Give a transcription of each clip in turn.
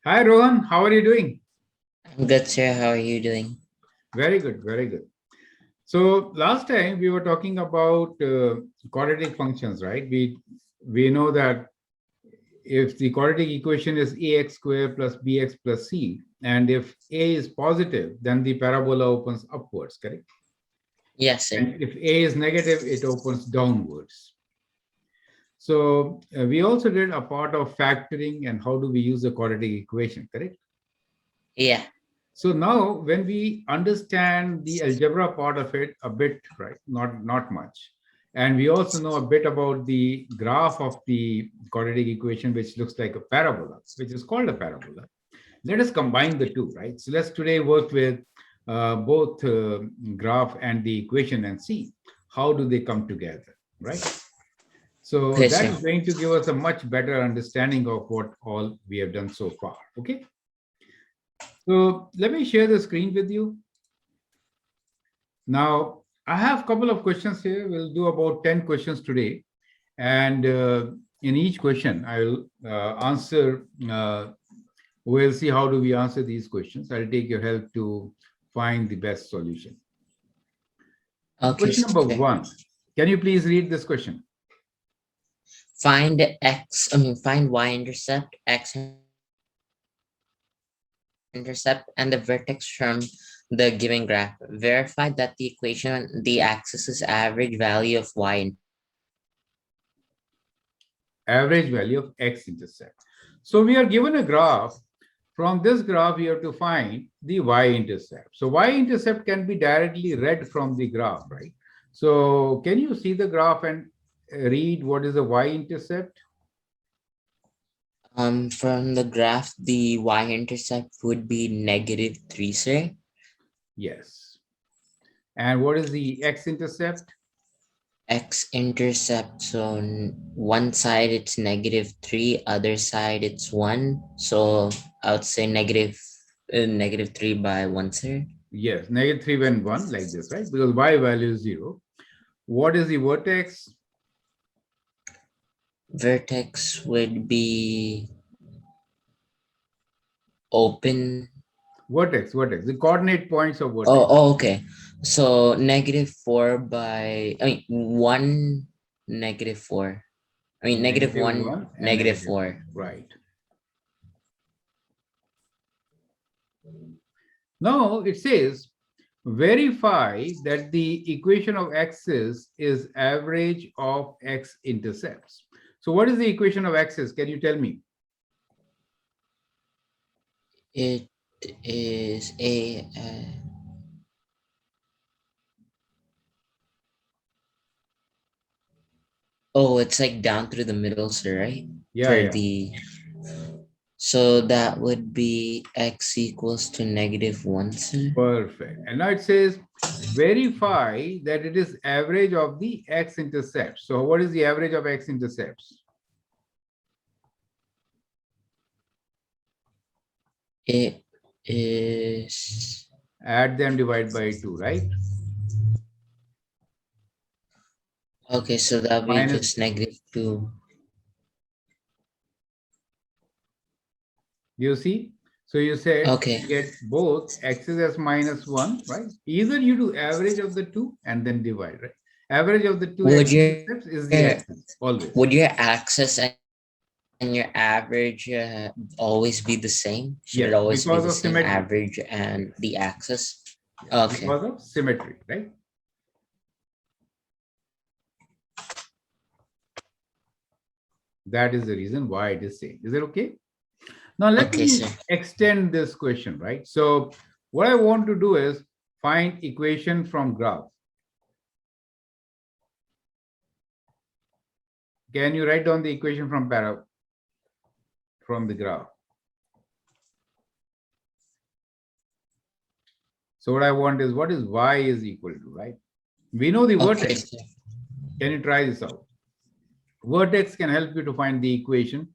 Hi Rohan, how are you doing? I'm good, sir. How are you doing? Very good, very good. So last time we were talking about quadratic functions, right? We know that if the quadratic equation is ax squared plus bx plus c, and if a is positive, then the parabola opens upwards, correct? Yes, sir. And if a is negative, it opens downwards. So we also did a part of factoring and how do we use the quadratic equation, correct? Yeah. So now when we understand the algebra part of it a bit, right? Not much. And we also know a bit about the graph of the quadratic equation, which looks like a parabola, which is called a parabola. Let us combine the two, right? So let's today work with both graph and the equation and see how do they come together, right? So Okay, that sir. is going to give us a much better understanding of what all we have done so far. Okay. So let me share the screen with you. Now, I have a couple of questions here. We'll do about 10 questions today. And in each question, I will answer, we'll see how do we answer these questions. I'll take your help to find the best solution. Okay, Question number sir. one. Can you please read this question? Find y-intercept, x-intercept, and the vertex from the given graph. Verify that the equation, the axis is average value of y. Average value of x-intercept. So we are given a graph. From this graph, we have to find the y-intercept. So y-intercept can be directly read from the graph, right? So can you see the graph and read what is the y-intercept? From the graph, the y-intercept would be -3, sir. Yes. And what is the x-intercept? X-intercept, so one side it's -3, other side it's 1. So I would say -3 by 1, sir. Yes, -3 and 1 like this, right? Because y value is 0. What is the vertex? Vertex would be open. Vertex. The coordinate points of Oh, vertex. oh, okay. So -4 by, 1, -4. Negative -1, 1 and negative 4. 4. Right. Now it says verify that the equation of axis is average of x intercepts. So what is the equation of axis? Can you tell me? It is a, oh, it's like down through the middle, sir, right? Yeah, For yeah. the, so that would be x equals to -1, sir. Perfect. And now it says verify that it is average of the x intercepts. So what is the average of x intercepts? It is, Add them, divide by 2, right? okay, so that'll be Minus, just -2. you see? So you said Okay. get both x's as -1, right? Either you do average of the two and then divide, right? Average of the two Would x your intercepts is the axis, always. would your axis and your average always be the same? Should it Yes, always be because the of same symmetry. average and Yes, the axis? yes, Okay. because of symmetry, right? That is the reason why it is same. Is it okay? Now let Okay, me sir. extend this question, right? So what I want to do is find equation from graph. Can you write down the equation from the graph? So what I want is what is y is equal to, right? We know the Okay, vertex. sir. Can you try this out? Vertex can help you to find the equation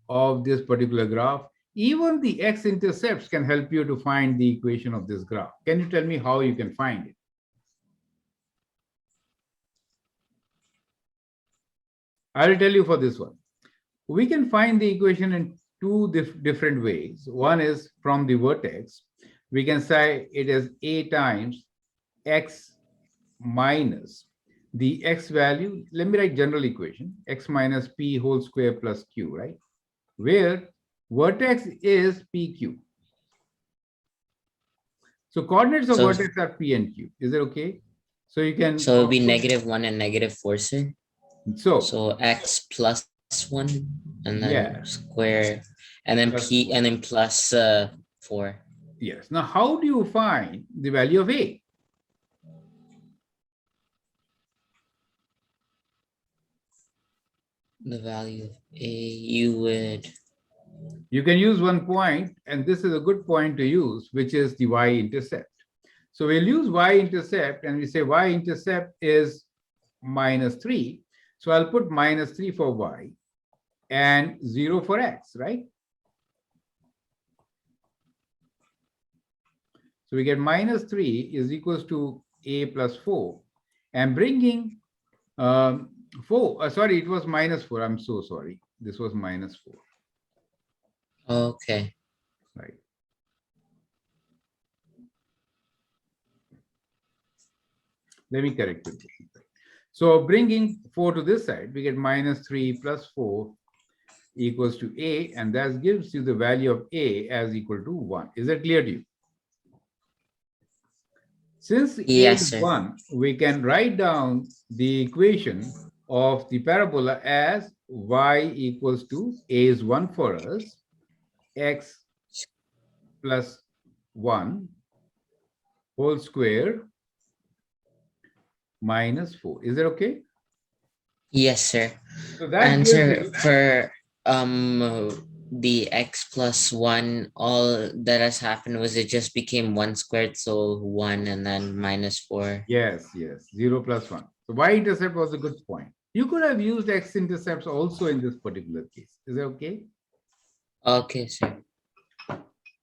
of this particular graph. Even the x-intercepts can help you to find the equation of this graph. Can you tell me how you can find it? I will tell you for this one. We can find the equation in two different ways. One is from the vertex. We can say it is A times X minus the X value. Let me write general equation, X minus P whole square plus Q, right? Where vertex is PQ. So coordinates of So vertex are P and Q. Is it okay? So you can so it'll be -1 and -4, sir. so So x plus 1 and then yeah. square and then p and then plus 4. Yes. Now, how do you find the value of A? The value of a, you would, You can use one point, and this is a good point to use, which is the y-intercept. So we'll use y-intercept, and we say y-intercept is -3. So I'll put -3 for y and 0 for x, right? So we get -3 is equals to a plus 4. And bringing 4, sorry, it was -4. I'm so sorry. This was -4. okay. Right. Let me correct it. So bringing 4 to this side, we get -3 plus 4 equals to A, and that gives you the value of A as equal to 1. Is that clear to you? Since A Yes, is sir. 1, we can write down the equation of the parabola as y equals to A is 1 for us, x plus 1 whole square minus 4. Is that okay? Yes, sir. So that And gives sir, you, for the x plus 1, all that has happened was it just became 1 squared, so 1 and then -4. yes, 0 plus 1. So y-intercept was a good point. You could have used x-intercepts also in this particular case. Is that okay? Okay, sir.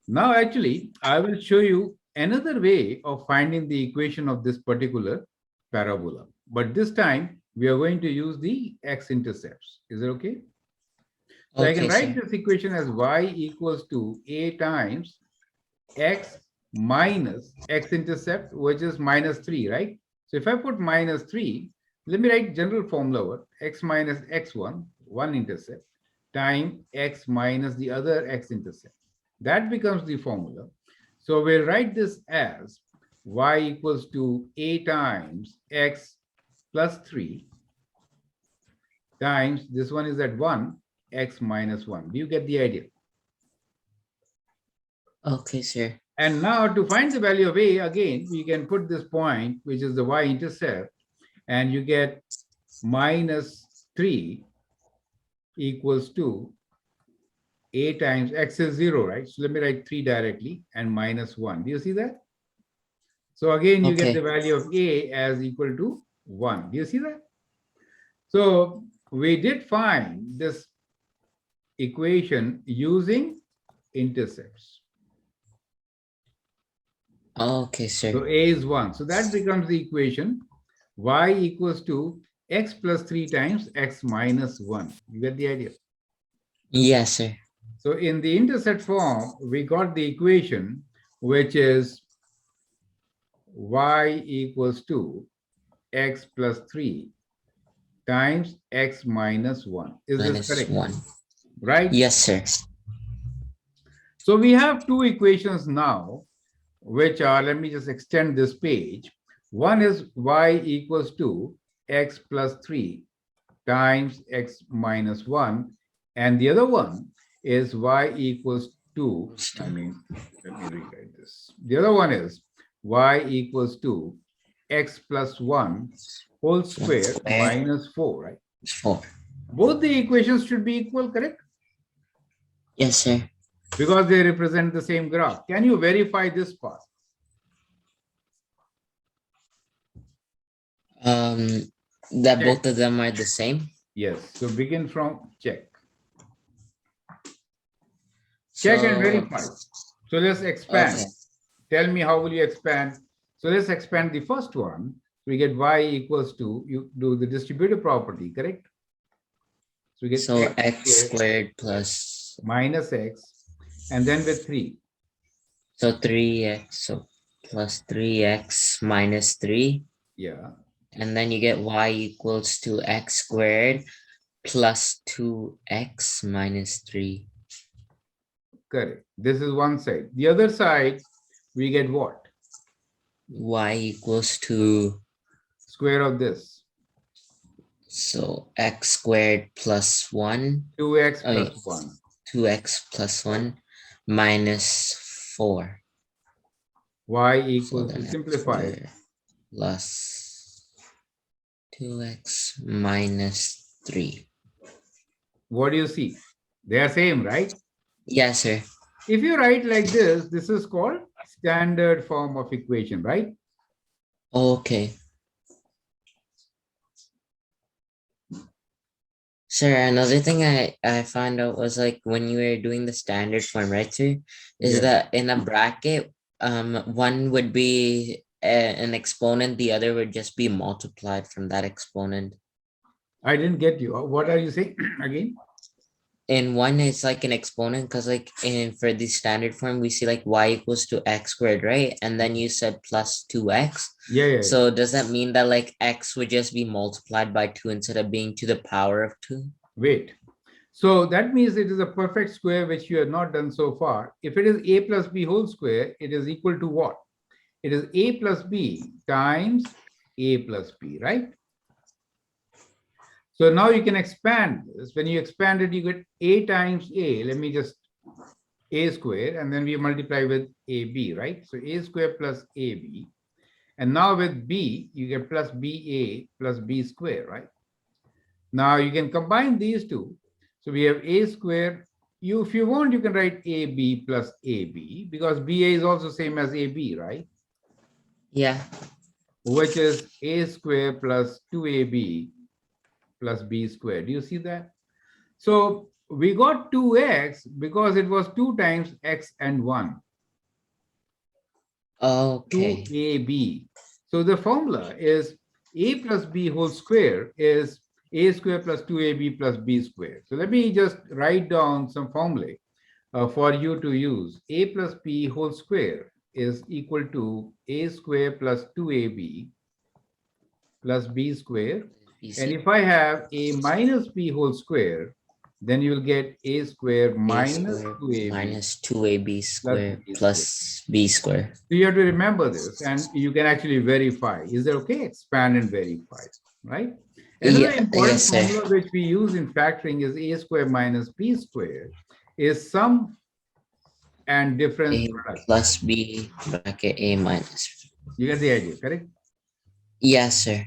Now, actually, I will show you another way of finding the equation of this particular parabola. But this time, we are going to use the x-intercepts. Is that okay? So I can Okay, write sir. this equation as y equals to a times x minus x-intercept, which is -3, right? So if I put -3, let me write general formula over x minus x1, one intercept, time x minus the other x-intercept. That becomes the formula. So we'll write this as y equals to a times x plus 3 times, this one is at 1, x minus 1. Do you get the idea? Okay, sir. And now to find the value of A, again, we can put this point, which is the y-intercept, and you get -3 equals to A times x is 0, right? So let me write 3 directly and -1. Do you see that? So again, you get the Okay. value of A as equal to 1. Do you see that? So we did find this equation using intercepts. Okay, So sir. A is 1. So that becomes the equation y equals to x plus 3 times x minus 1. You get the idea? Yes, sir. So in the intercept form, we got the equation, which is y equals to x plus 3 times x minus 1. Is this correct? -1. Right? Yes, sir. So we have two equations now, which are, let me just extend this page. One is y equals to x plus 3 times x minus 1. And the other one is y equals to, let me rewrite this. The other one is y equals to x plus 1 whole square minus 4, right? 4. Both the equations should be equal, correct? Yes, sir. Because they represent the same graph. Can you verify this part? That Check. both of them are the same. Yes. So begin from check. Check and verify. So let's expand. Okay. Tell me how will you expand? So let's expand the first one. We get y equals to, you do the distributive property, correct? So we get So x squared squared plus minus x, and then with 3. So 3x, so plus 3x minus 3. Yeah, And then you get y equals to x squared plus 2x minus 3. correct. This is one side. The other side, we get what? Y equals to, Square of this. so x squared plus 1. 2x Oh, plus 1. 2x plus 1 minus 4. Y So equals to then x simplify it. squared plus 2x minus 3. What do you see? They are same, right? Yes, sir. If you write like this is called standard form of equation, right? Okay. Sir, another thing I found out was like when you were doing the standard form, right, sir, is Yes. that in a bracket, one would be an exponent, the other would just be multiplied from that exponent. I didn't get you. What are you saying again? In one, it's like an exponent because like in for the standard form, we see like y equals to x squared, right? And then you said plus 2x. Yeah. So does that mean that like x would just be multiplied by 2 instead of being to the power of 2? Wait. So that means it is a perfect square, which you have not done so far. If it is a plus b whole square, it is equal to what? It is a plus b times a plus b, right? So now you can expand this. When you expand it, you get a times a. Let me just a square, and then we multiply with ab, right? So a square plus ab. And now with b, you get plus ba plus b square, right? Now you can combine these two. So we have a square. If you want, you can write ab plus ab, because ba is also same as ab, right? Yeah. Which is a square plus 2ab plus b squared. Do you see that? So we got 2x because it was 2 times x and 1. Okay. 2ab. So the formula is a plus b whole square is a square plus 2ab plus b squared. So let me just write down some formulae for you to use. A plus b whole square is equal to a square plus 2ab plus b square. And Easy. if I have a minus b whole square, then you will get a square A minus square 2ab minus 2ab plus square b square. plus b square. So you have to remember this, and you can actually verify. Is that okay? Expand and verify, right? Another Yeah, important yes, sir. formula which we use in factoring is a square minus b square is sum and difference A product. plus b bracket a minus. You get the idea, correct? Yes, sir.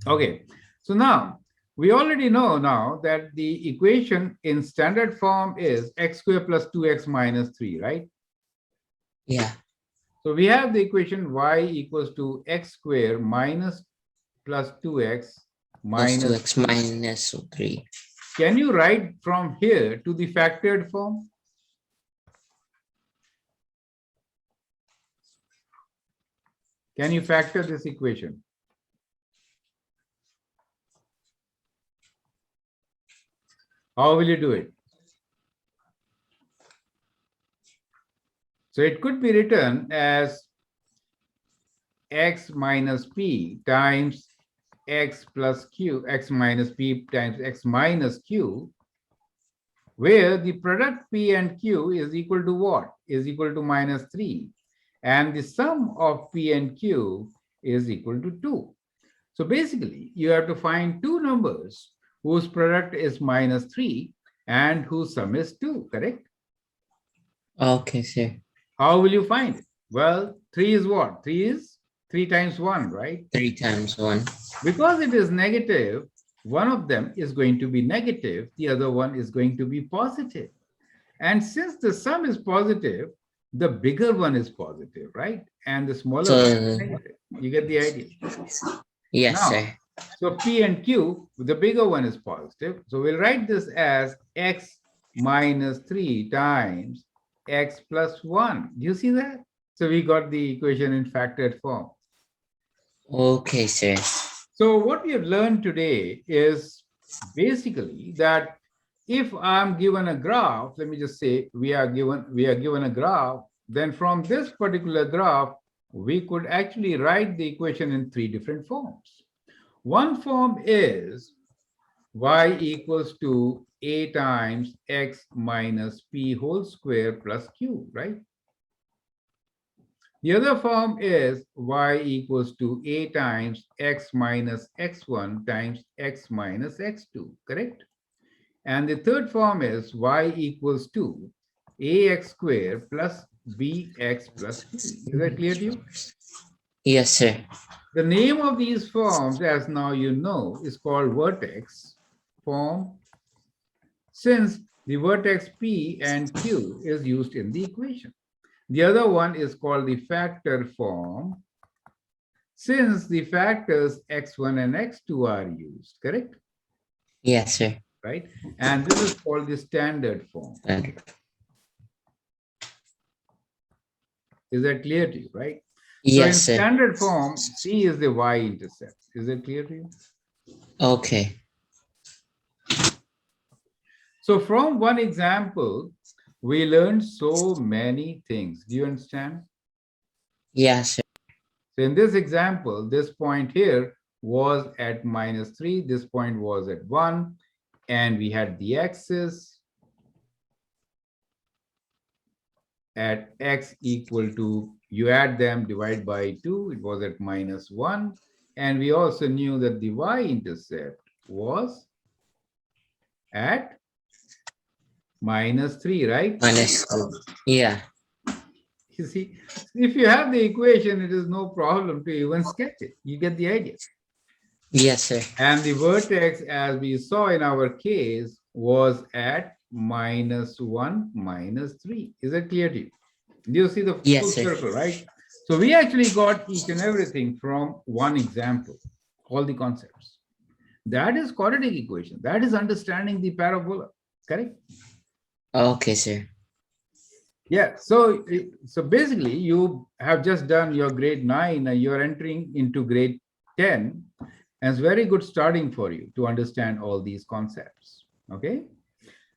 Okay. So now we already know now that the equation in standard form is x squared plus 2x minus 3, right? Yeah. So we have the equation y equals to x squared minus plus 2x Plus minus 2x 3. minus 3. Can you write from here to the factored form? Can you factor this equation? How will you do it? So it could be written as x minus p times x plus q, x minus p times x minus q, where the product p and q is equal to what? Is equal to minus 3. And the sum of p and q is equal to 2. So basically, you have to find two numbers whose product is minus 3 and whose sum is 2, correct? Okay, sir. How will you find it? Well, 3 is what? 3 is 3 times 1, right? 3 times 1. Because it is negative, one of them is going to be negative, the other one is going to be positive. And since the sum is positive, the bigger one is positive, right? And the smaller one is So, negative. You get the idea. yes, Now, sir. so P and Q, the bigger one is positive. So we'll write this as x minus 3 times x plus 1. Do you see that? So we got the equation in factored form. Okay, sir. So what we have learned today is basically that if I'm given a graph, let me just say we are given a graph, then from this particular graph, we could actually write the equation in three different forms. One form is y equals to a times x minus p whole square plus q, right? The other form is y equals to a times x minus x1 times x minus x2, correct? And the third form is y equals to ax squared plus bx plus c. Is that clear to you? Yes, sir. The name of these forms, as now you know, is called vertex form, since the vertex p and q is used in the equation. The other one is called the factor form, since the factors x1 and x2 are used, correct? Yes, sir. Right? And this is called the standard form. Standard. Is that clear to you, right? Yes, so in sir. standard form, C is the y-intercept. Is that clear to you? Okay. So from one example, we learned so many things. Do you understand? Yes, sir. So in this example, this point here was at -3, this point was at 1, and we had the axis at x equal to, you add them, divide by 2, it was at -1. And we also knew that the y-intercept was at -3, right? Minus 2. Yeah. You see, if you have the equation, it is no problem to even sketch it. You get the idea. Yes, sir. And the vertex, as we saw in our case, was at -1, -3. Is that clear to you? Do you see the Yes, full sir. circle, right? So we actually got each and everything from one example, all the concepts. That is quadratic equation. That is understanding the parabola, correct? Okay, sir. Yeah, so basically you have just done your grade 9 and you're entering into grade 10, and it's very good starting for you to understand all these concepts. Okay,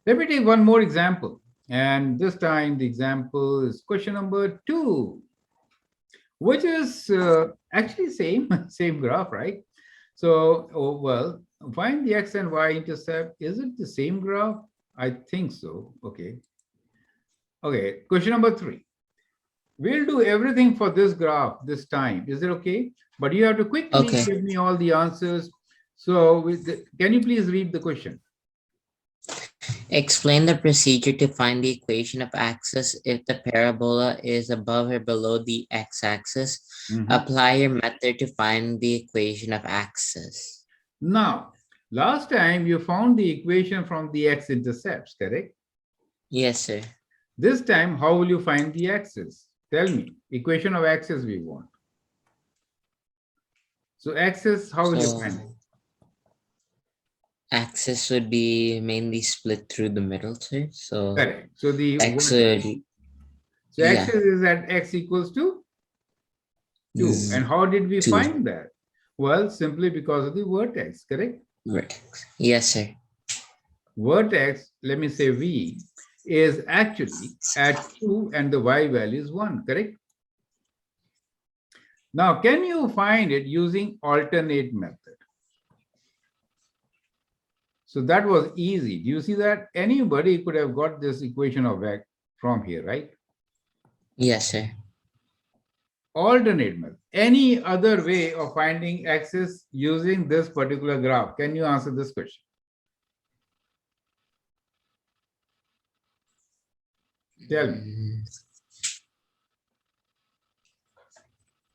let me take one more example, and this time the example is question number 2, which is actually same same graph, right? So well, find the x and y intercept. Is it the same graph? I think so. Okay, question number 3. We'll do everything for this graph this time. Is it okay? But you have to quickly Okay. give me all the answers. So can you please read the question? Explain the procedure to find the equation of axis if the parabola is above or below the x-axis. Apply your method to find the equation of axis. Now, last time you found the equation from the x-intercepts, correct? Yes, sir. This time, how will you find the axis? Tell me. Equation of axis we want. So axis, how will you find it? Axis would be mainly split through the middle, sir. So Correct. So the x so yeah. axis is at x equals to 2. And how did we 2. find that? Well, simply because of the vertex, correct? Vertex. Yes, sir. Vertex, let me say V, is actually at 2 and the y value is 1, correct? Now, can you find it using alternate method? So that was easy. Do you see that? Anybody could have got this equation of x from here, right? Yes, sir. Alternate method. Any other way of finding axis using this particular graph? Can you answer this question? Tell me.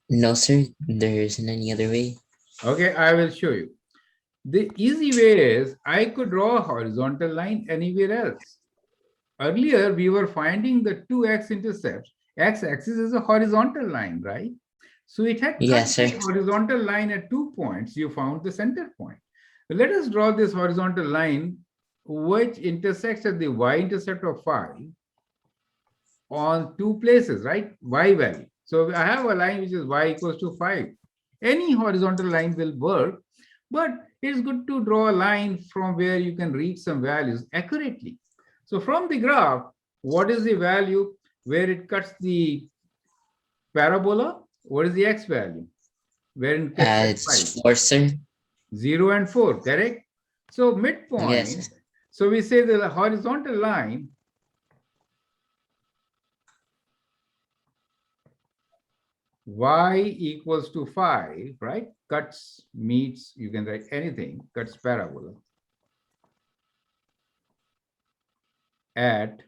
No, sir. There isn't any other way. Okay, I will show you. The easy way is I could draw a horizontal line anywhere else. Earlier, we were finding the two x-intercepts. X-axis is a horizontal line, right? So it had Yes, cut sir. the horizontal line at 2 points. You found the center point. Let us draw this horizontal line which intersects at the y-intercept of 5 on 2 places, right? Y value. So I have a line which is y equals to 5. Any horizontal line will work, But it's good to draw a line from where you can reach some values accurately. So from the graph, what is the value where it cuts the parabola? What is the x value? Where it cuts at 5? It's 4, sir. 0 and 4, correct? So midpoint, Yes. so we say the horizontal line y equals to 5, right? Cuts, meets, you can write anything, cuts parabola at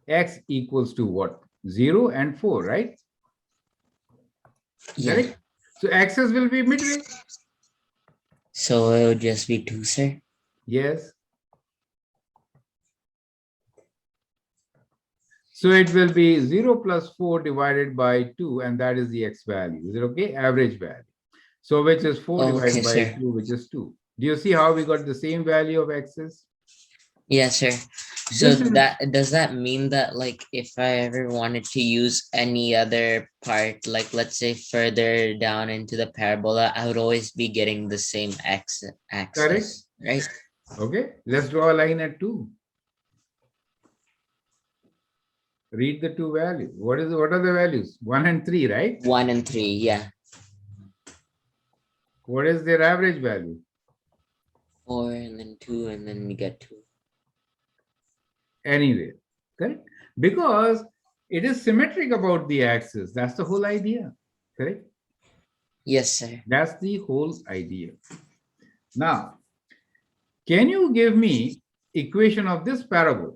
x equals to what? 0 and 4, right? Yeah. Correct? So axis will be midway. So it would just be 2, sir. Yes. So it will be 0 plus 4 divided by 2, and that is the x value. Is it okay? Average value. So which is 4 divided Okay, by sir. 2, which is 2. Do you see how we got the same value of x's? Yes, sir. So This is that does that mean that, like, if I ever wanted to use any other part, like let's say further down into the parabola, I would always be getting the same correct. axis, right? Okay, let's draw a line at 2. Read the two values. What are the values? 1 and 3, right? 1 and 3, yeah. What is their average value? 4 and then 2, and then you get 2. Anyway, correct? Because it is symmetric about the axis. That's the whole idea, correct? Yes, sir. That's the whole idea. Now, can you give me equation of this parabola?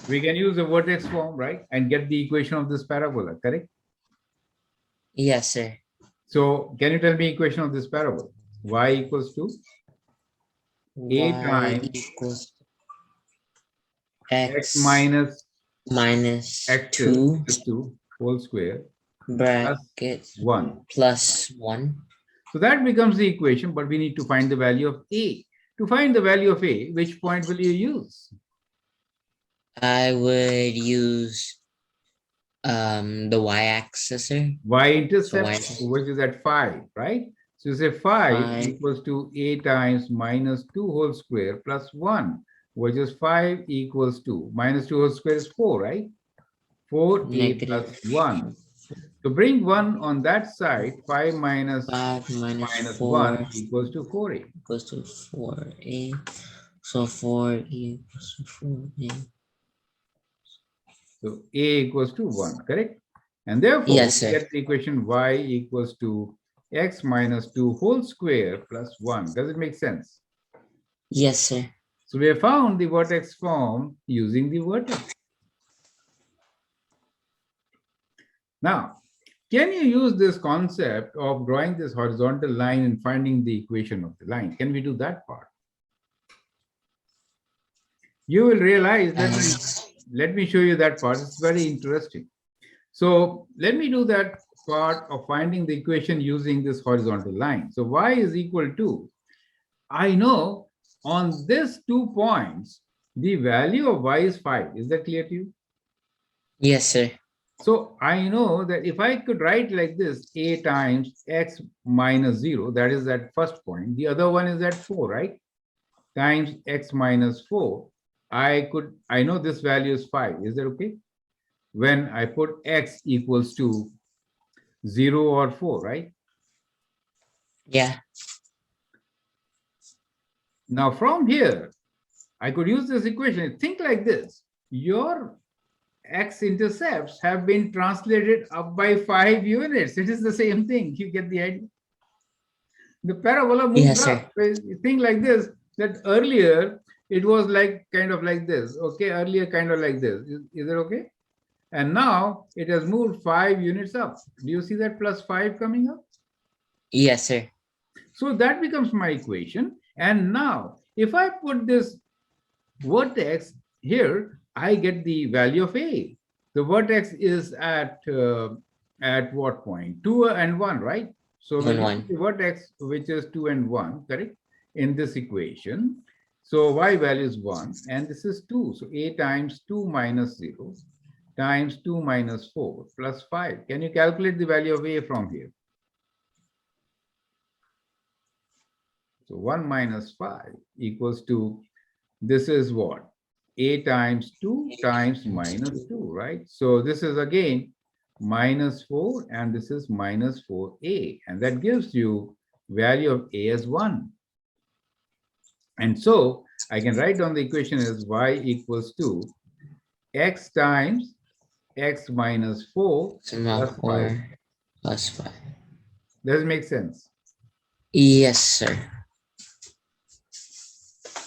We can use the vertex form, right? And get the equation of this parabola, correct? Yes, sir. So can you tell me equation of this parabola? Y equals to a Y times equals x minus x 2 is 2 whole square bracket plus 1. plus 1. So that becomes the equation, but we need to find the value of a. To find the value of a, which point will you use? I would use the y-axis, sir. Y intercept, So y-axis. which is at 5, right? So you say 5 5. equals to a times minus 2 whole square plus 1, which is 5 equals to minus 2 whole square is 4, right? 4a plus 1. So bring 1 on that side. 5 minus 5 minus minus 4 1 equals to 4a. equals to 4a. So 4 equals to 4a. So a equals to 1, correct? And therefore, Yes, we sir. get the equation y equals to x minus 2 whole square plus 1. Does it make sense? Yes, sir. So we have found the vertex form using the vertex. Now, can you use this concept of drawing this horizontal line and finding the equation of the line? Can we do that part? You will realize, let me show you that part. It's very interesting. So let me do that part of finding the equation using this horizontal line. So y is equal to, I know on these 2 points, the value of y is 5. Is that clear to you? Yes, sir. So I know that if I could write like this, a times x minus 0, that is that first point. The other one is at 4, right? Times x minus 4. I know this value is 5. Is that okay? When I put x equals to 0 or 4, right? Yeah. Now from here, I could use this equation. Think like this. Your X intercepts have been translated up by 5 units. It is the same thing. You get the idea? The parabola moves Yes, sir. up. Think like this, that earlier it was like kind of like this. Okay, earlier kind of like this. Is it okay? And now it has moved 5 units up. Do you see that plus 5 coming up? Yes, sir. So that becomes my equation. And now if I put this vertex here, I get the value of a. The vertex is at what point? 2 and 1, right? So we'll use the vertex, which is 2 and 1, correct? In this equation. So y value is 1, and this is 2. So a times 2 minus 0 times 2 minus 4 plus 5. Can you calculate the value of a from here? So 1 minus 5 equals to, this is what? A times 2 times minus 2, right? So this is again minus 4 and this is minus 4a. And that gives you value of a as 1. And so I can write down the equation as y equals to x times x minus 4 plus 5. Plus 5. Does it make sense? Yes, sir.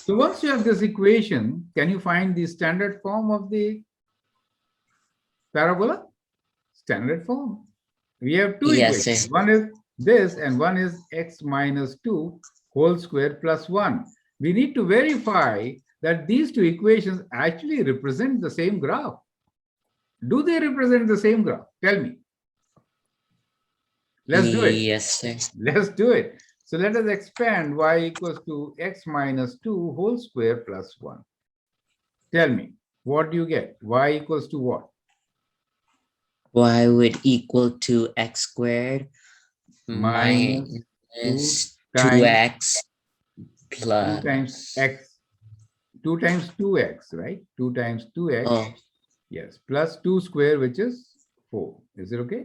So once you have this equation, can you find the standard form of the parabola? Standard form. We have two equations. Sir. One is this and one is x minus 2 whole square plus 1. We need to verify that these two equations actually represent the same graph. Do they represent the same graph? Tell me. Let's do it. Yes, sir. Let's do it. So let us expand y equals to x minus 2 whole square plus 1. Tell me, what do you get? Y equals to what? Y would equal to x squared minus 2x plus 2 times x. 2 times 2x, right? 2 times 2x. Oh, Yes, plus 2 square, which is 4. Is it okay?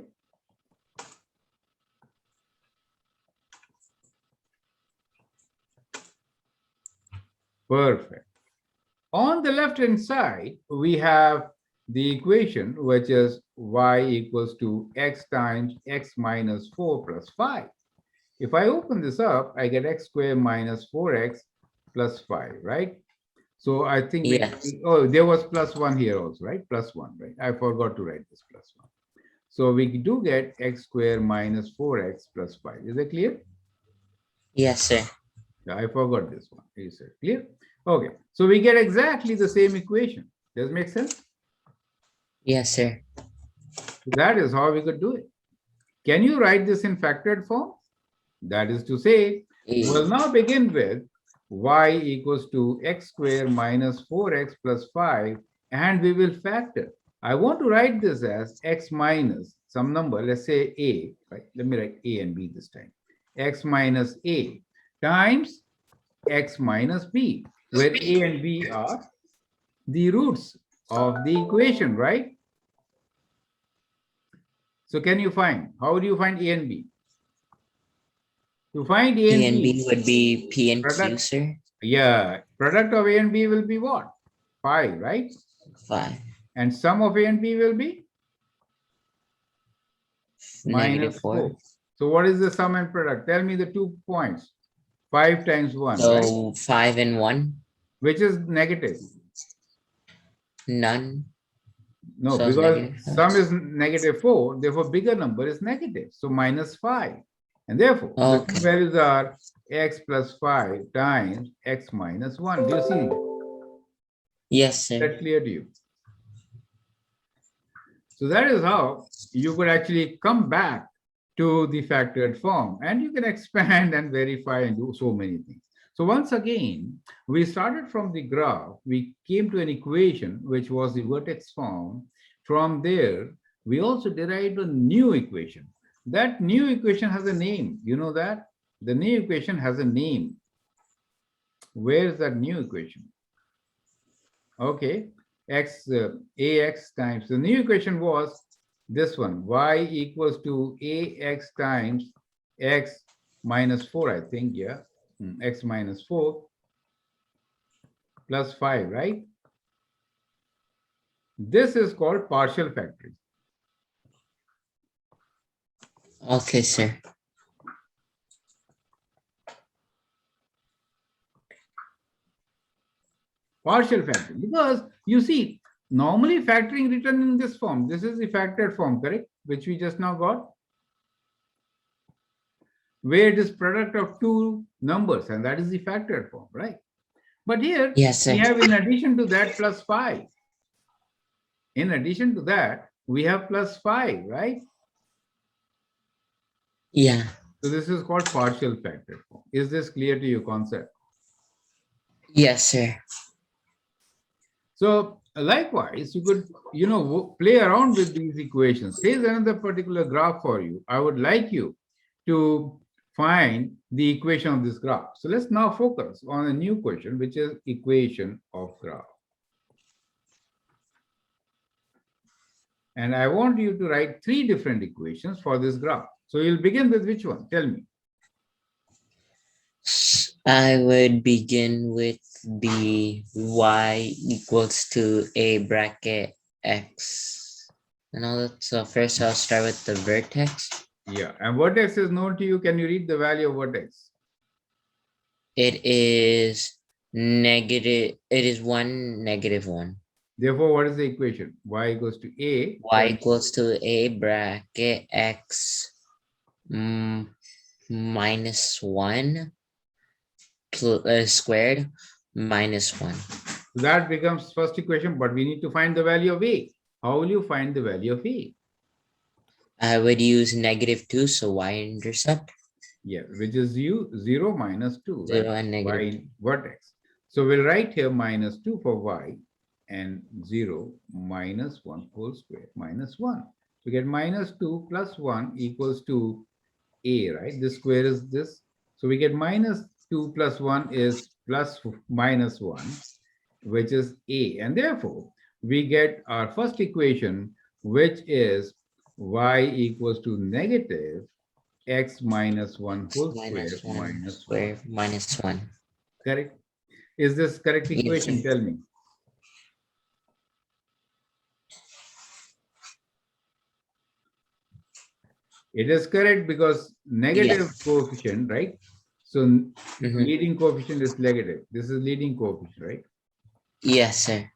Perfect. On the left-hand side, we have the equation, which is y equals to x times x minus 4 plus 5. If I open this up, I get x squared minus 4x plus 5, right? So I think, yes. Oh, there was plus 1 here also, right? Plus 1, right? I forgot to write this plus 1. So we do get x squared minus 4x plus 5. Is that clear? Yes, sir. I forgot this one. Is it clear? Okay. So we get exactly the same equation. Does it make sense? Yes, sir. That is how we could do it. Can you write this in factored form? That is to say, we'll now begin with y equals to x squared minus 4x plus 5, and we will factor. I want to write this as x minus some number, let's say a, right? Let me write a and b this time. X minus a times x minus b, where a and b are the roots of the equation, right? So can you find, how do you find a and b? To find a and b would be P and Q, product, sir. yeah, product of a and b will be what? 5, right? 5. And sum of a and b will be? Minus 4. So what is the sum and product? Tell me the 2 points. 5 times 1, So right? 5 and 1. Which is negative? None. No, So because sum is negative 4, therefore bigger number is negative. So minus 5. And therefore, the two values are x plus 5 times x minus 1. Do you see? Yes, sir. Is that clear to you? So that is how you could actually come back to the factored form, and you can expand and verify and do so many things. So once again, we started from the graph, we came to an equation which was the vertex form. From there, we also derived a new equation. That new equation has a name. You know that? The new equation has a name. Where is that new equation? Okay, ax times, the new equation was this one, y equals to ax times x minus 4, I think, yeah, x minus 4 plus 5, right? This is called partial factoring. Okay, sir. Partial factoring, because you see, normally factoring written in this form, this is the factored form, correct? Which we just now got, where it is product of two numbers, and that is the factored form, right? But here, yes, sir, we have in addition to that plus 5. In addition to that, we have plus 5, right? Yeah. So this is called partial factored form. Is this clear to your concept? Yes, sir. So Likewise, you could, play around with these equations. Here's another particular graph for you. I would like you to find the equation of this graph. So let's now focus on a new question, which is equation of graph. And I want you to write 3 different equations for this graph. So you'll begin with which one? Tell me. I would begin with the y equals to a bracket x. And all that. So first I'll start with the vertex. Yeah, and vertex is known to you. Can you read the value of vertex? It is negative. It is 1, -1. Therefore, what is the equation? Y equals to a. Y equals to a bracket x minus 1 squared minus 1. So that becomes first equation, but we need to find the value of a. How will you find the value of a? I would use -2, so y-intercept. Yeah, which is 0 minus 2, 0 right? and negative. Y vertex. So we'll write here -2 for y and 0 minus 1 whole square minus 1. So get -2 plus 1 equals to a, right? This square is this. So we get -2 plus 1 is plus minus 1, which is a. And therefore, we get our first equation, which is y equals to negative x minus 1 whole square minus 1. Minus 1. Correct? Is this correct equation? Yes. Tell me. It is correct because negative coefficient, right? So leading coefficient is negative. This is leading coefficient, right? Yes, sir.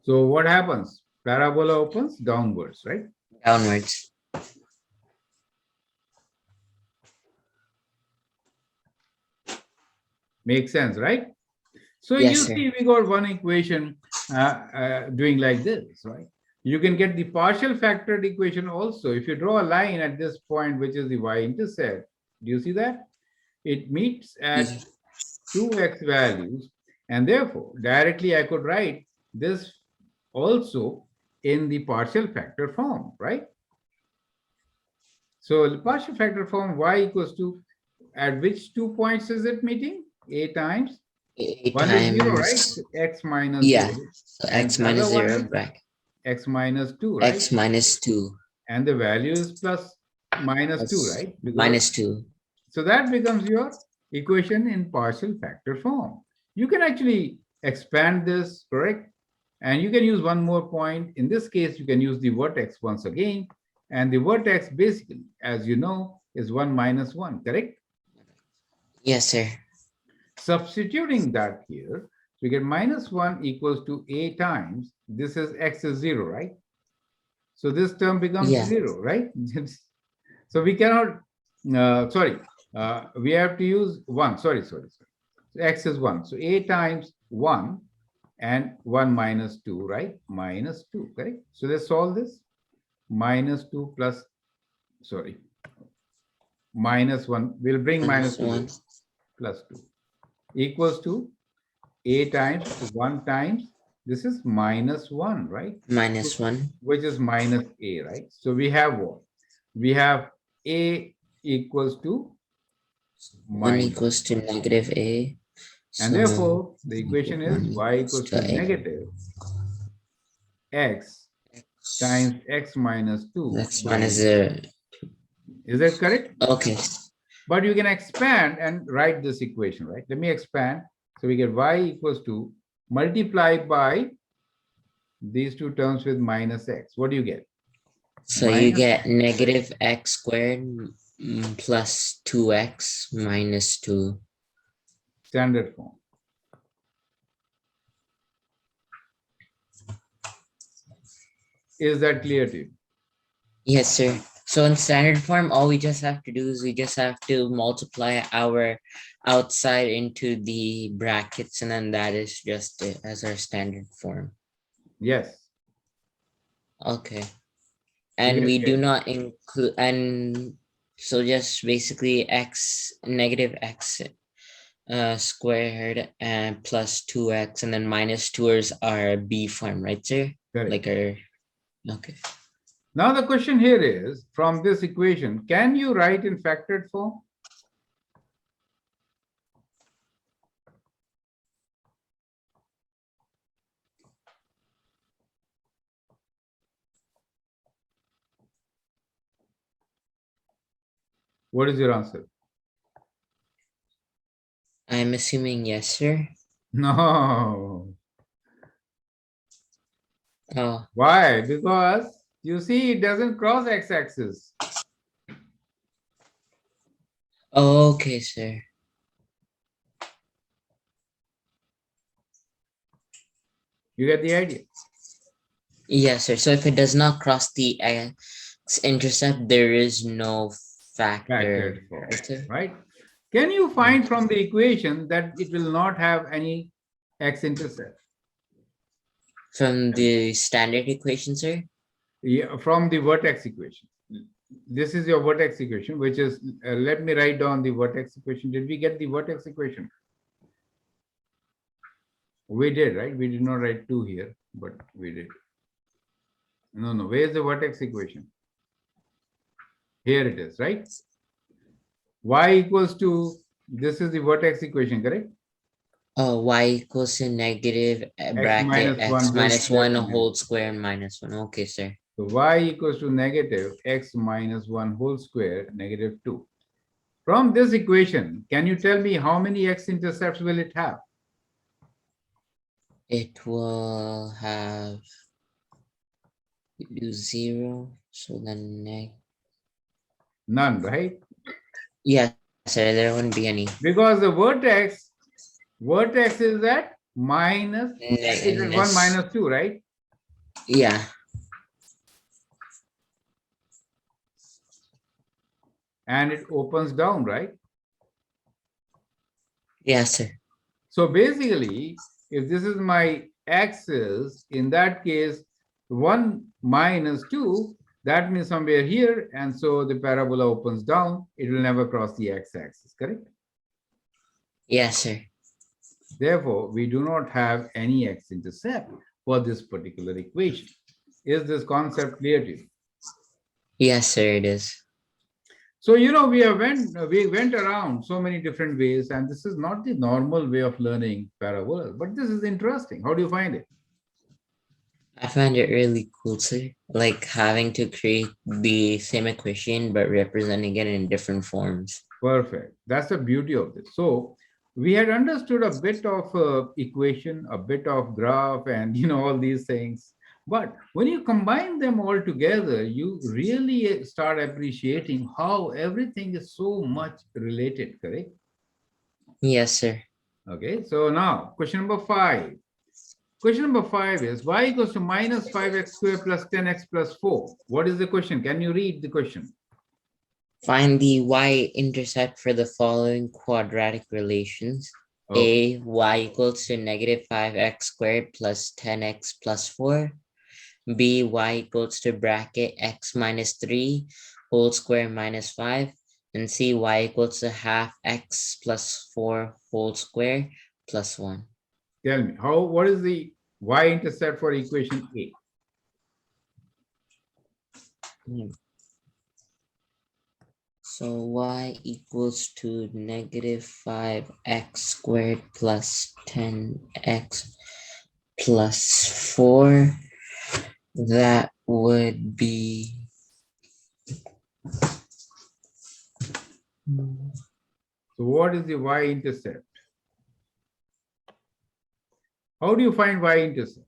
So what happens? Parabola opens downwards, right? Downwards. Makes sense, right? So Yes, you sir. see, we got one equation doing like this, right? You can get the partial factored equation also. If you draw a line at this point, which is the y-intercept, do you see that? It meets at 2x values, and therefore, directly I could write this also in the partial factor form, right? So the partial factor form y equals to, at which 2 points is it meeting? A times. 1 is 0, right? So x minus 0. So and x minus 0 is bracket. X minus 2, right? X minus 2. And the value is plus minus 2, right? Because, minus 2. so that becomes your equation in partial factor form. You can actually expand this, correct? And you can use one more point. In this case, you can use the vertex once again. And the vertex basically, as you know, is 1 minus 1, correct? Yes, sir. Substituting that here, we get -1 equals to a times, this is x is 0, right? So this term becomes 0, right? So we cannot, we have to use 1, sorry. So x is 1. So a times 1 and 1 minus 2, right? Minus 2, correct? So let's solve this. -2 plus, -1, we'll bring minus 2 plus 2 equals to a times 1 times, this is -1, right? -1. Which is minus a, right? So we have what? We have a equals to 1 equals to -a. And therefore, the equation is y equals to negative x times x minus 2. X minus 0. Is that correct? Okay. But you can expand and write this equation, right? Let me expand. So we get y equals to multiply by these two terms with minus x. What do you get? So you get negative x squared plus 2x minus 2. Standard form. Is that clear to you? Yes, sir. So in standard form, all we just have to do is we just have to multiply our outside into the brackets, and then that is just it as our standard form. Yes. Okay. And we do not include, and So just basically x negative x squared and plus 2x and then minus 2 is our b form, right, sir? Correct. Like our, okay. Now the question here is, from this equation, can you write in factored form? What is your answer? I'm assuming yes, sir. No. Oh, Why? Because you see, it doesn't cross x-axis. okay, sir. You get the idea? Yes, sir. So if it does not cross the x intercept, there is no factor, Factored form, right, sir? right? Can you find from the equation that it will not have any x-intercept? From the standard equation, sir? Yeah, from the vertex equation. This is your vertex equation, which is, let me write down the vertex equation. Did we get the vertex equation? We did, right? We did not write 2 here, but we did. No. Where is the vertex equation? Here it is, right? Y equals to, this is the vertex equation, correct? Oh, y equals to negative bracket x minus 1 whole square minus 1. Okay, sir. So y equals to negative x minus 1 whole square, negative 2. From this equation, can you tell me how many x-intercepts will it have? It will have do 0, so then None, right? yes, sir, there wouldn't be any. Because the vertex is at minus, it is 1 minus 2, right? Yeah. And it opens down, right? Yes, sir. So basically, if this is my axis, in that case, 1 minus 2, that means somewhere here, and so the parabola opens down, it will never cross the x-axis, correct? Yes, sir. Therefore, we do not have any x-intercept for this particular equation. Is this concept clear to you? Yes, sir, it is. So, you know, we went around so many different ways, and this is not the normal way of learning parabolas, but this is interesting. How do you find it? I find it really cool, sir. Like having to create the same equation, but representing it in different forms. Perfect. That's the beauty of this. So we had understood a bit of equation, a bit of graph, and all these things. But when you combine them all together, you really start appreciating how everything is so much related, correct? Yes, sir. Okay, so now question number 5. Question number 5 is y equals to minus 5x squared plus 10x plus 4. What is the question? Can you read the question? Find the y-intercept for the following quadratic relations. Okay. A, y equals to negative 5x squared plus 10x plus 4. B, y equals to bracket x minus 3 whole square minus 5. And C, y equals to half x plus 4 whole square plus 1. Tell me, what is the y-intercept for equation A? So y equals to negative 5x squared plus 10x plus 4. That would be So what is the y-intercept? How do you find y-intercept?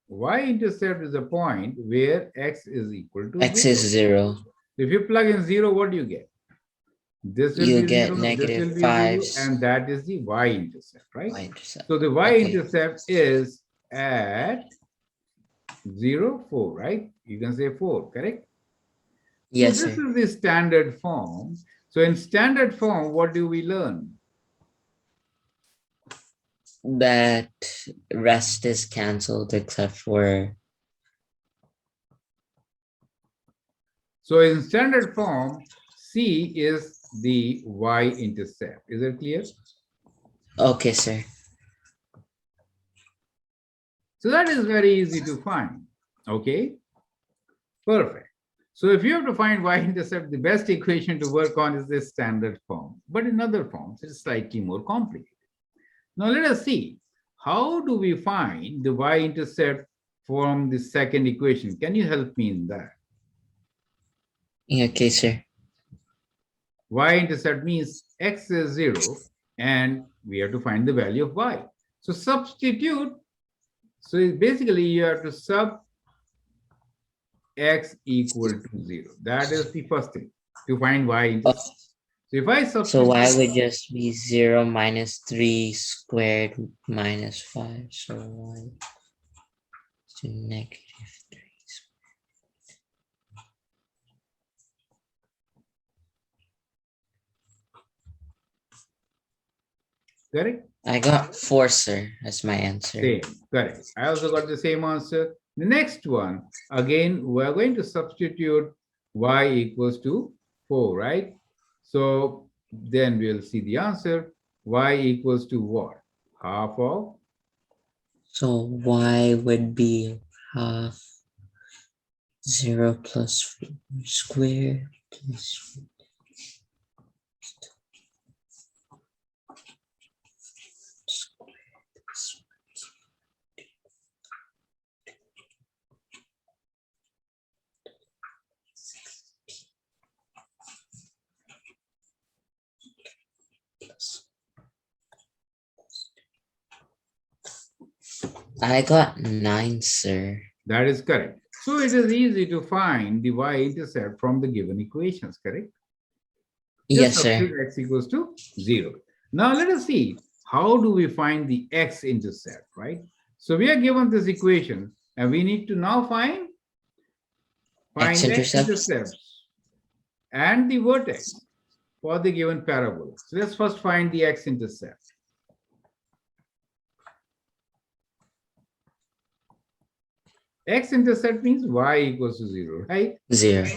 Y-intercept is a point where x is equal to x 0. is 0. If you plug in 0, what do you get? This will You be get 0, this negative will be 5 0, and that is the y-intercept, right? y-intercept. So the Okay. y-intercept is at 0, 4, right? You can say 4, correct? Yes, So this sir. is the standard form. So in standard form, what do we learn? That rest is canceled except for So in standard form, C is the y-intercept. Is it clear? Okay, sir. So that is very easy to find. Okay, perfect. So if you have to find y-intercept, the best equation to work on is this standard form. But in other forms, it's slightly more complicated. Now let us see, how do we find the y-intercept from the second equation? Can you help me in that? Okay, sir. Y-intercept means x is 0 and we have to find the value of y. So substitute. So basically you have to sub x equal to 0. That is the first thing to find y-intercept. So if I substitute. So y would just be 0 minus 3 squared minus 5. So y to negative 3. Correct? I got 4, sir, as my answer. Same, correct. I also got the same answer. The next one, again, we're going to substitute y equals to 4, right? So then we'll see the answer. Y equals to what? Half of? So y would be half 0 plus 4 squared plus I got 9, sir. That is correct. So it is easy to find the y-intercept from the given equations, correct? Yes, sir. X equals to 0. Now let us see, how do we find the x-intercept, right? So we are given this equation and we need to now find x-intercepts and the vertex for the given parabola. So let's first find the x-intercept. X-intercept means y equals to 0, right? 0.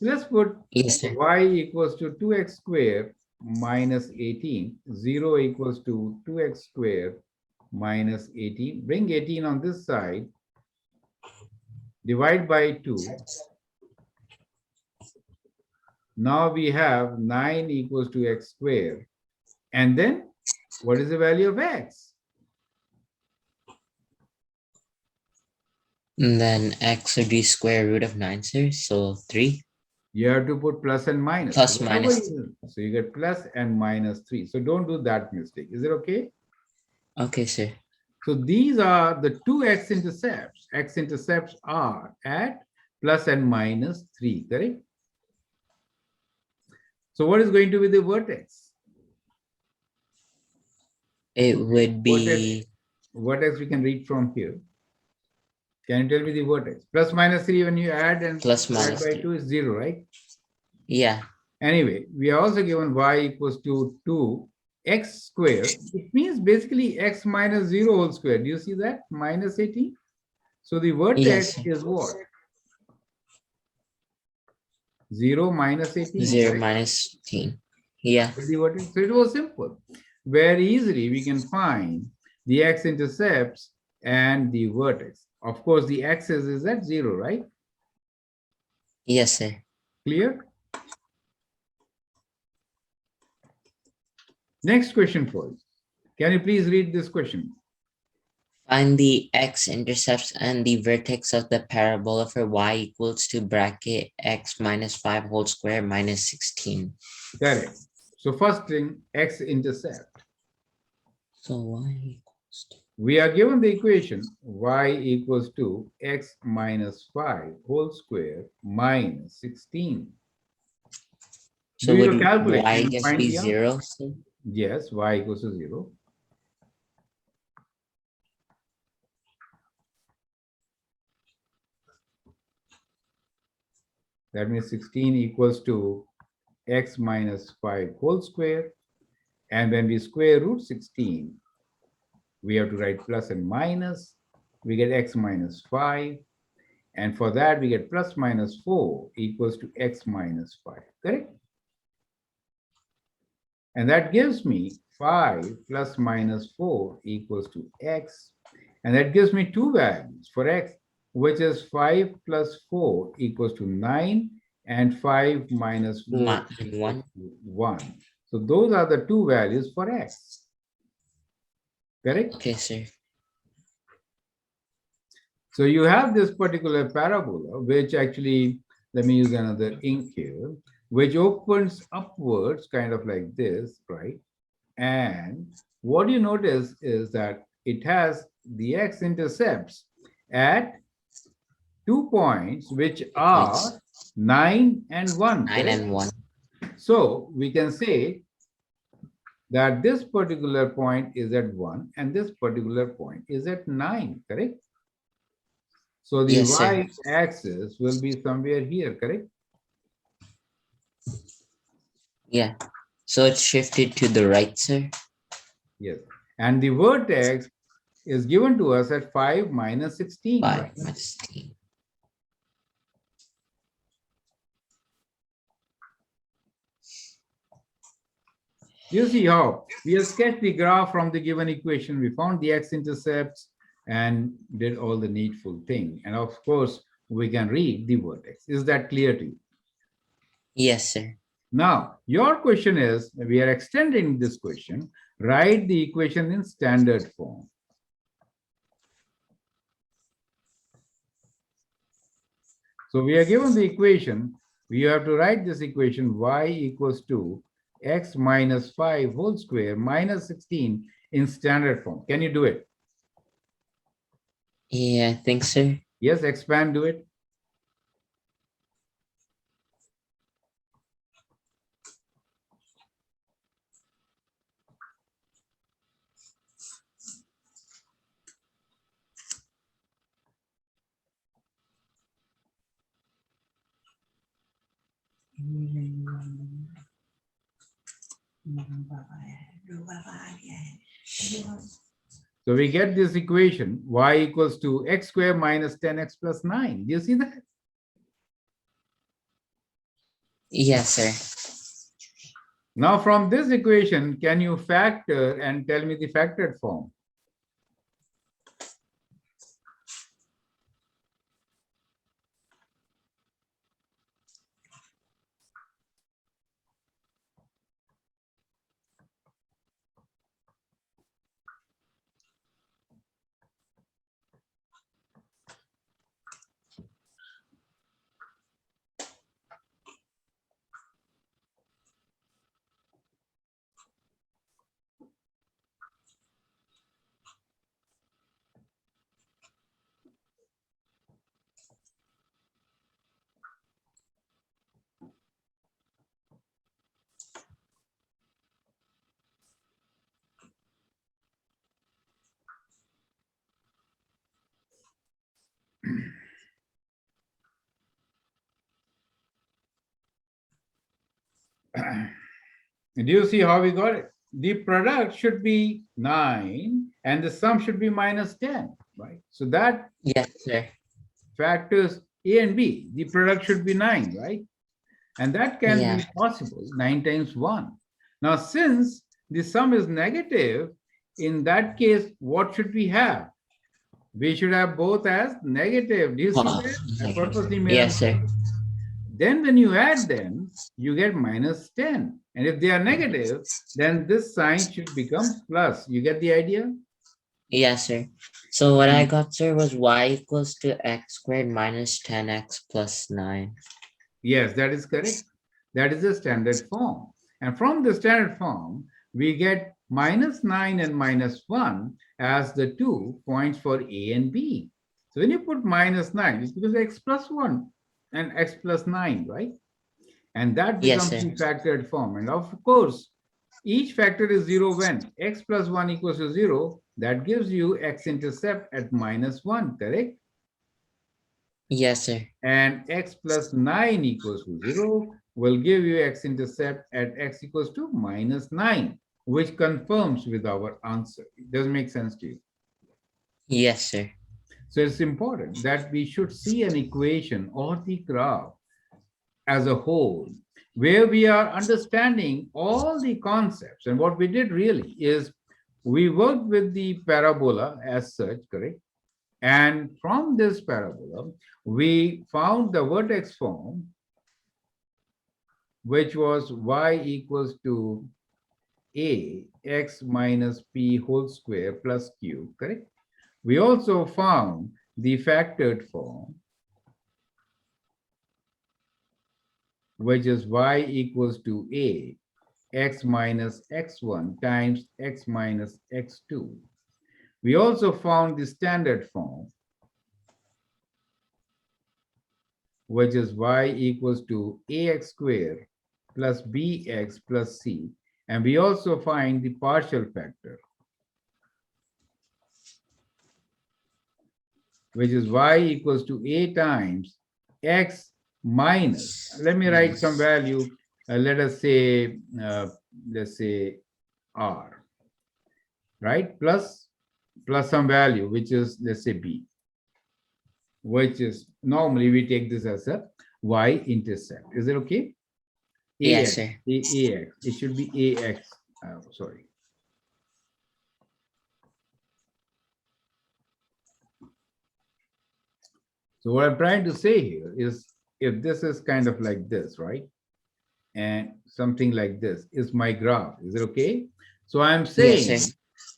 Let's put Yes, sir. y equals to 2x squared minus 18. 0 equals to 2x squared minus 18. Bring 18 on this side. Divide by 2. Now we have 9 equals to x squared. And then what is the value of x? And then x would be square root of 9, sir. So 3. You have to put plus and minus. Plus minus. So you get plus and minus 3. So don't do that mistake. Is it okay? Okay, sir. So these are the two x-intercepts. X-intercepts are at plus and minus 3, correct? So what is going to be the vertex? It would be... Vertex we can read from here. Can you tell me the vertex? Plus minus 3 when you add and plus minus by 2 is 0, right? Yeah. Anyway, we are also given y equals to 2x squared. It means basically x minus 0 whole square. Do you see that? Minus 18. So the vertex is what? 0 minus 18. 0 right? minus 18. Yeah. So it was simple. Very easily we can find the x-intercepts and the vertex. Of course, the axis is at 0, right? Yes, sir. Clear? Next question for you. Can you please read this question? Find the x-intercepts and the vertex of the parabola for y equals to bracket x minus 5 whole square minus 16. Correct. So first thing, x-intercept. So y equals to... We are given the equation y equals to x minus 5 whole square minus 16. So do your would calculation y and just find be the answer. 0? Sir? Yes, y equals to 0. That means 16 equals to x minus 5 whole square. And when we square root 16, we have to write plus and minus. We get x minus 5. And for that, we get plus minus 4 equals to x minus 5. Correct? And that gives me 5 plus minus 4 equals to x. And that gives me two values for x, which is 5 plus 4 equals to 9 and 5 minus 4 equals One. to 1. So those are the two values for x. Correct? Okay, sir. So you have this particular parabola, which actually, let me use another ink here, which opens upwards, kind of like this, right? And what you notice is that it has the x intercepts at 2 points, which are 9 and 1. 9 Correct? and 1. So we can say that this particular point is at 1 and this particular point is at 9. Correct? So the Yes, sir. y-axis will be somewhere here, correct? Yeah. So it's shifted to the right, sir. Yes. And the vertex is given to us at 5 minus 16. 5 Right? minus 16. You see how we have sketched the graph from the given equation. We found the x-intercepts and did all the needful thing. And of course, we can read the vertex. Is that clear to you? Yes, sir. Now, your question is, we are extending this question, write the equation in standard form. So we are given the equation. We have to write this equation y equals to x minus 5 whole square minus 16 in standard form. Can you do it? Yeah, I think, sir. Yes, expand, do it. So we get this equation, y equals to x square minus 10x plus 9. Do you see that? Yes, sir. Now from this equation, can you factor and tell me the factored form? Do you see how we got it? The product should be 9 and the sum should be minus 10, right? So that Yes, sir. factors A and B. The product should be 9, right? And that can Yeah. be possible, 9 times 1. Now, since the sum is negative, in that case, what should we have? We should have both as negative. Do you see that? I purposely made Yes, sir. Then when you add them, you get minus 10. And if they are negative, then this sign should become plus. You get the idea? Yes, sir. So what I got, sir, was y equals to x squared minus 10x plus 9. Yes, that is correct. That is the standard form. And from the standard form, we get minus 9 and minus 1 as the 2 points for A and B. So when you put minus 9, it's because x plus 1 and x plus 9, right? And that Yes, becomes sir. the factored form. And of course, each factor is 0 when x plus 1 equals to 0. That gives you x-intercept at minus 1, correct? Yes, sir. And x plus 9 equals to 0 will give you x-intercept at x equals to minus 9, which confirms with our answer. It does make sense to you. Yes, sir. So it's important that we should see an equation or the graph as a whole where we are understanding all the concepts. And what we did really is we worked with the parabola as such, correct? And from this parabola, we found the vertex form, which was y equals to a x minus p whole square plus q, correct? We also found the factored form, which is y equals to a x minus x1 times x minus x2. We also found the standard form, which is y equals to ax squared plus bx plus c. And we also find the partial factor, which is y equals to a times x minus, let me write some value, let us say, let's say r, right? Plus some value, which is, let's say b, which is, normally we take this as a y-intercept. Is it okay? Yes, AX, sir. AX, it should be AX, sorry. So what I'm trying to say here is, if this is kind of like this, right? And something like this is my graph, is it okay? So I'm Yes, saying sir.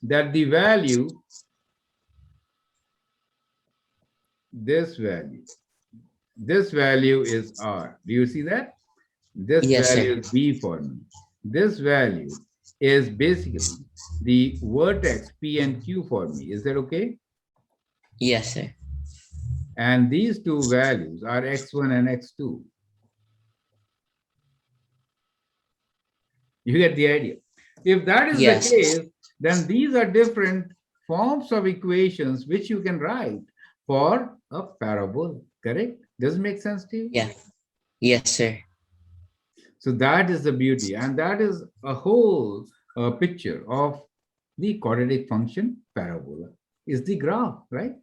that the value, this value is R. Do you see that? This Yes, value sir. is B for me. This value is basically the vertex P and Q for me. Is that okay? Yes, sir. And these two values are x1 and x2. You get the idea. If that is the Yes. case, then these are different forms of equations which you can write for a parabola, correct? Does it make sense to you? Yeah. Yes, sir. So that is the beauty, and that is a whole picture of the quadratic function parabola, is the graph, right?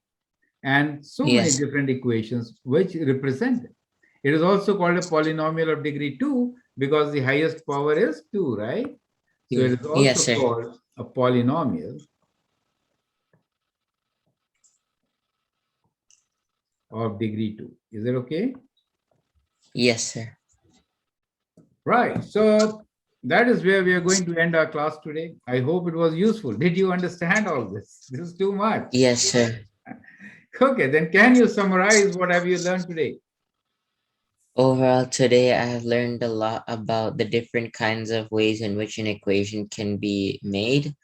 And so many Yes. different equations which represent it. It is also called a polynomial of degree 2 because the highest power is 2, right? So it is Yes, also sir. called a polynomial of degree 2. Is it okay? Yes, sir. Right. So that is where we are going to end our class today. I hope it was useful. Did you understand all this? This is too much. Yes, sir. Okay, then can you summarize what have you learned today? Overall, today I have learned a lot about the different kinds of ways in which an equation can be made,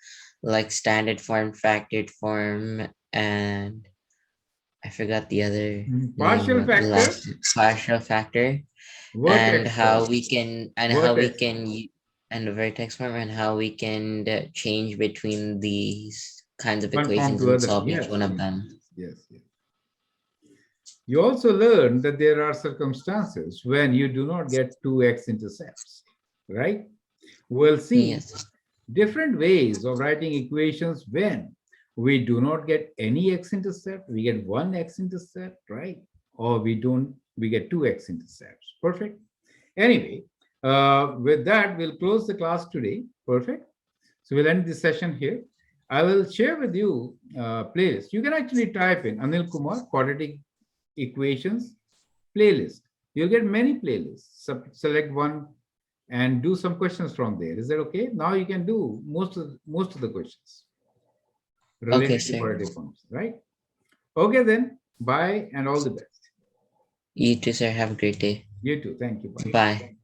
like standard form, factored form, and I forgot the other name Partial of the factor, last partial factor, and vertex how form, we can vertex form. and the vertex form and how we can change between these kinds of One form equations to and other. solve each Yes, one of yes, them. yes, yes. You also learn that there are circumstances when you do not get two X intercepts, right? We'll see Yes. different ways of writing equations when we do not get any X intercept, we get one X intercept, right? Or we get two X intercepts. Perfect. Anyway, with that, we'll close the class today. Perfect. So we'll end this session here. I will share with you playlist. You can actually type in Anil Kumar Quadratic Equations playlist. You'll get many playlists. Select one and do some questions from there. Is that okay? Now you can do most of the questions Okay, related to sir. quadratic functions, right? Okay then. Bye and all the best. You too, sir. Have a great day. You too. Thank you. Bye. Bye.